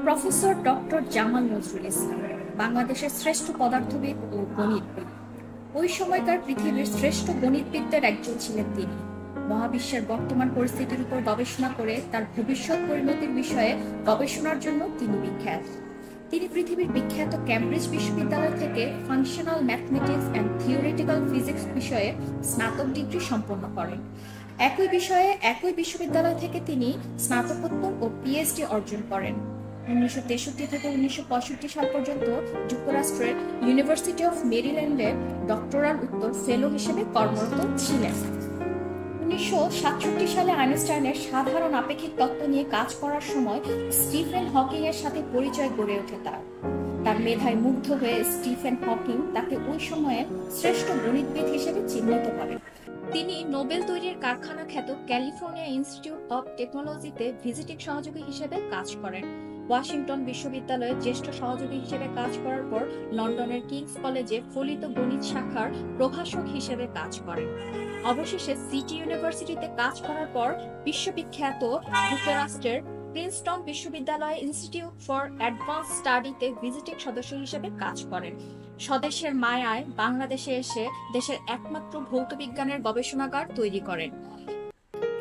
Professor doctor Jamal Nazrul Islam বাংলাদেশের শ্রেষ্ঠ পদার্থবিদ ও গণিতবিদ। ওই সময়কার পৃথিবীর শ্রেষ্ঠ গণিতবিদদের একজন ছিলেন তিনি। মহাবিশ্বের বর্তমান পরিস্থিতির উপর গবেষণা করে তার ভবিষ্যৎ পরিণতির বিষয়ে গবেষণার জন্য তিনি বিখ্যাত। তিনি পৃথিবীর বিখ্যাত ক্যামব্রিজ বিশ্ববিদ্যালয় থেকে functional mathematics and theoretical physics বিষয়ে স্নাতক ডিগ্রি সম্পন্ন করেন। একই বিশ্ববিদ্যালয় থেকে তিনি স্নাতকোত্তর ও পিএইচডি অর্জন করেন। 1963 থেকে 1965 সাল পর্যন্ত যুক্তরাষ্ট্রের ইউনিভার্সিটি অফ মেরিল্যান্ডে ডক্টরাল উত্তর ফেলো হিসেবে কর্মরত ছিলেন। 1967 সালে আইনস্টাইনের সাধারণ আপেক্ষিক তত্ত্ব নিয়ে কাজ করার সময় স্টিফেন হকিং এর সাথে পরিচয় গড়ে ওঠে তার মেধায় মুগ্ধ হয়ে স্টিফেন হকিং তাকে ওই সময়ে শ্রেষ্ঠ গণিতবিদ হিসেবে চিহ্নিত করেন। তিনি নোবেল তৈরির কারখানা খ্যাত ক্যালিফোর্নিয়া ইনস্টিটিউট অব টেকনোলজিতে ভিজিটিং সহযোগী হিসেবে কাজ করেন। ওয়াশিংটন বিশ্ববিদ্যালয়ে জ্যেষ্ঠ সহযোগী হিসেবে কাজ করার পর লন্ডনের কিংস কলেজে ফলিত গণিত শাখার প্রভাষক হিসেবে কাজ করেন। অবশেষে সিটি ইউনিভার্সিটিতে কাজ করার পর বিশ্ববিখ্যাত যুক্তরাষ্ট্রের প্রিন্সটন বিশ্ববিদ্যালয়ে ইনস্টিটিউট ফর অ্যাডভান্স স্টাডিতে ভিজিটিং সদস্য হিসেবে কাজ করেন। স্বদেশের মায়ায় বাংলাদেশে এসে দেশের একমাত্র ভৌতবিজ্ঞানের গবেষণাগার তৈরি করেন।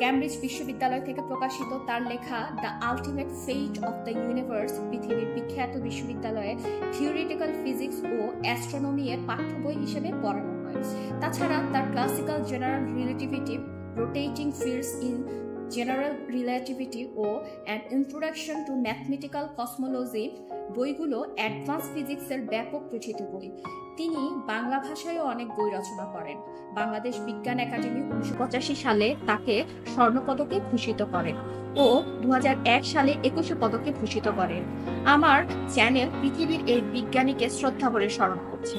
ক্যামব্রিজ বিশ্ববিদ্যালয় থেকে প্রকাশিত তার লেখা the ultimate fate of the universe পৃথিবীর বিখ্যাত বিশ্ববিদ্যালয়ে থিওরিটিক্যাল ফিজিক্স ও অ্যাস্ট্রোনমি এর পাঠ্য বই হিসেবে পড়ানো হয়। তাছাড়া তার classical general relativity, rotating fields in general relativity ও an introduction to mathematical cosmology বইগুলো অ্যাডভান্স ফিজিক্সের ব্যাপক প্রচিত বই। তিনি বাংলা ভাষায়ও অনেক বই রচনা করেন। বাংলাদেশ বিজ্ঞান একাডেমি 1985 সালে তাকে স্বর্ণপদকে ভূষিত করেন ও 2001 সালে 21 পদকে ভূষিত করেন। আমার চ্যানেল পৃথিবীর এই বিজ্ঞানীকে শ্রদ্ধা ভরে স্মরণ করছে।